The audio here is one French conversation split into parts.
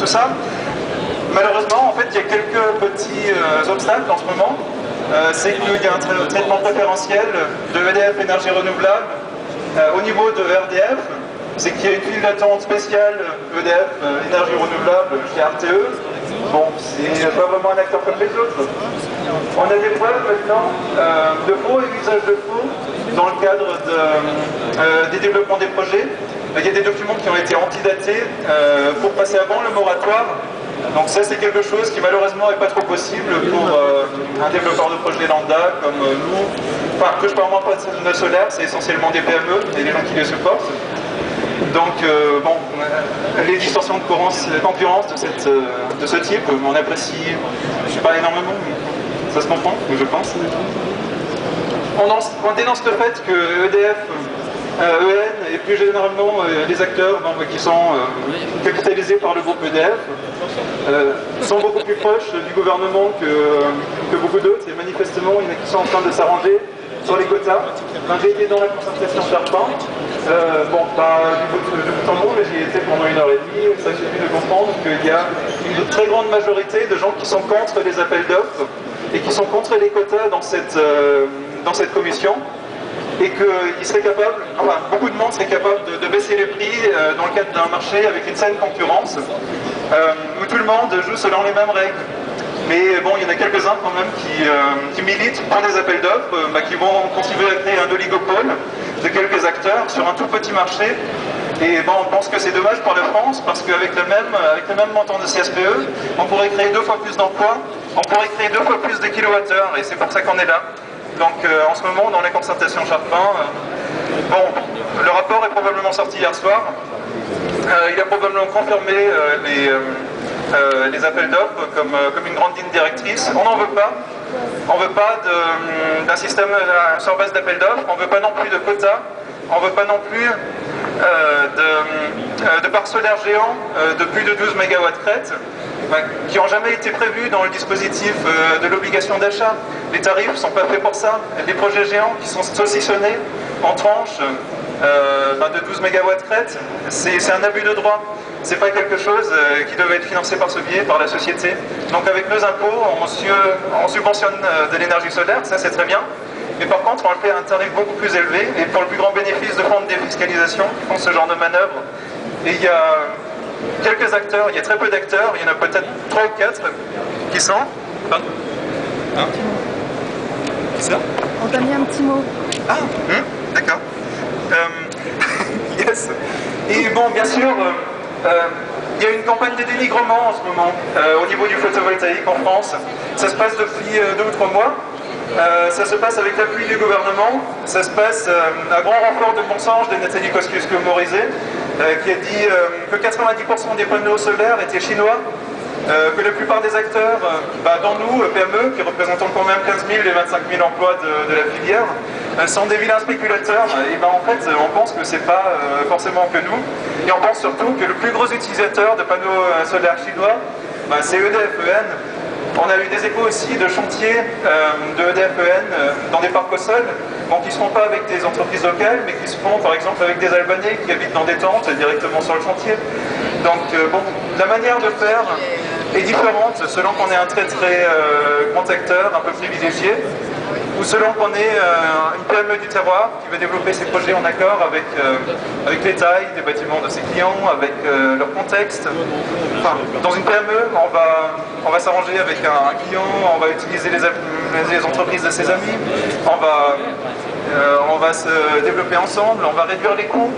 ça. Malheureusement, en fait, il y a quelques petits obstacles en ce moment. C'est qu'il y a un traitement préférentiel de EDF Énergie Renouvelable au niveau de RDF. C'est qu'il y a une file d'attente spéciale EDF Énergie Renouvelable chez RTE. Bon, c'est pas vraiment un acteur comme les autres. On a des preuves maintenant de faux et d'usage de faux dans le cadre des développements des projets. Il y a des documents qui ont été antidatés pour passer avant le moratoire. Donc ça, c'est quelque chose qui malheureusement n'est pas trop possible pour un développeur de projet lambda comme nous. Enfin, que je parle moins pas de solaire, c'est essentiellement des PME et des gens qui les supportent. Donc, bon, les distorsions de concurrence de ce type, on apprécie pas énormément, mais ça se comprend, je pense. On dénonce le fait que EDF, EN et plus généralement les acteurs qui sont capitalisés par le groupe EDF sont beaucoup plus proches du gouvernement que beaucoup d'autres, et manifestement il y en a qui sont en train de s'arranger sur les quotas. J'ai été dans la concertation Charpin, bon, pas du bout en bout, mais j'y étais pendant 1h30, ça suffit de comprendre qu'il y a une très grande majorité de gens qui sont contre les appels d'offres et qui sont contre les quotas dans cette commission, et qu'ils seraient capables, enfin beaucoup de monde serait capable de baisser les prix dans le cadre d'un marché avec une saine concurrence, où tout le monde joue selon les mêmes règles. Mais bon, il y en a quelques-uns quand même qui militent pour des appels d'offres, qui vont contribuer à créer un oligopole de quelques acteurs sur un tout petit marché. Et bon, on pense que c'est dommage pour la France, parce qu'avec le même montant de CSPE, on pourrait créer 2 fois plus d'emplois, on pourrait créer 2 fois plus de kilowattheures, et c'est pour ça qu'on est là. Donc en ce moment, dans les concertations Charpin, bon, le rapport est probablement sorti hier soir. Il a probablement confirmé les appels d'offres comme une grande ligne directrice. On n'en veut pas. On ne veut pas d'un système sur base d'appels d'offres. On ne veut pas non plus de quotas. On ne veut pas non plus de parcs solaires géants de plus de 12 MW crête, qui n'ont jamais été prévus dans le dispositif de l'obligation d'achat. Les tarifs ne sont pas faits pour ça. Les projets géants qui sont saucissonnés en tranches de 12 MW crête, c'est un abus de droit. C'est pas quelque chose qui devait être financé par ce biais, par la société. Donc avec nos impôts, on subventionne de l'énergie solaire, ça c'est très bien. Mais par contre, on le fait à un tarif beaucoup plus élevé, et pour le plus grand bénéfice de fonds de défiscalisation qui font ce genre de manœuvre. Et il y a quelques acteurs, il y a très peu d'acteurs, il y en a peut-être 3 ou 4 qui sont... Pardon, hein? Qui ça? On t'a mis un petit mot. Ah, d'accord. Yes. Et bon, bien sûr, il y a une campagne de dénigrement en ce moment au niveau du photovoltaïque en France. Ça se passe depuis 2 ou 3 mois. Ça se passe avec l'appui du gouvernement, ça se passe à grand renfort de mensonges de Nathalie Kosciusko-Morizet, qui a dit que 90% des panneaux solaires étaient chinois, que la plupart des acteurs, dont nous, PME, qui représentons quand même 15 000 et 25 000 emplois de la filière, sont des vilains spéculateurs. Et en fait, on pense que c'est pas forcément que nous, et on pense surtout que le plus gros utilisateur de panneaux solaires chinois, c'est EDF-EN. On a eu des échos aussi de chantiers de EDF-EN dans des parcs au sol, qui ne se font pas avec des entreprises locales, mais qui se font par exemple avec des Albanais qui habitent dans des tentes directement sur le chantier. Donc bon, la manière de faire est différente selon qu'on est un très grand acteur, un peu privilégié, ou selon qu'on est une PME du terroir qui veut développer ses projets en accord avec les tailles des bâtiments de ses clients, avec leur contexte. Enfin, dans une PME, on va s'arranger avec un client, on va utiliser les entreprises de ses amis, on va se développer ensemble, on va réduire les coûts.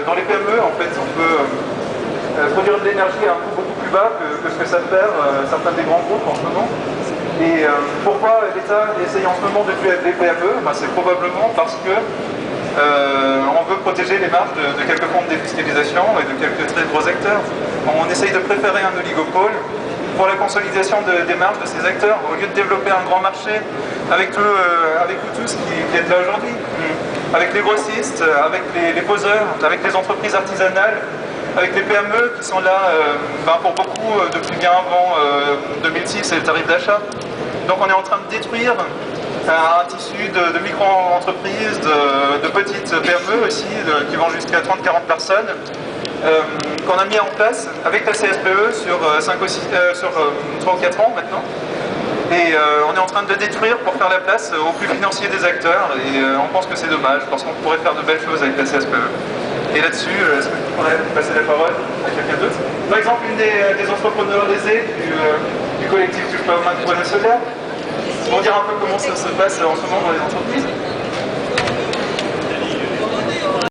Dans les PME, en fait, on peut produire de l'énergie à un coût beaucoup plus bas que ce que savent faire certains des grands groupes en ce moment. Et pourquoi l'État essaye en ce moment de tuer les PME? C'est probablement parce que on veut protéger les marges de quelques fonds de défiscalisation et de quelques très gros acteurs. On essaye de préférer un oligopole pour la consolidation des marges de ces acteurs, au lieu de développer un grand marché avec tout ce qui est là aujourd'hui, avec les grossistes, avec les poseurs, avec les entreprises artisanales, avec les PME qui sont là pour beaucoup depuis bien avant 2006 et le tarif d'achat. Donc on est en train de détruire un tissu de micro-entreprises, de petites PME aussi, qui vont jusqu'à 30-40 personnes, qu'on a mis en place avec la CSPE sur 3 ou 4 ans maintenant. Et on est en train de le détruire pour faire la place aux plus financiers des acteurs. Et on pense que c'est dommage parce qu'on pourrait faire de belles choses avec la CSPE. Et là-dessus, est-ce que je pourrais passer la parole à quelqu'un d'autre? Par exemple, une des entrepreneurs lésés du collectif Touche pas aux mains de Projet Solaire, pour dire un peu comment ça se passe en ce moment dans les entreprises.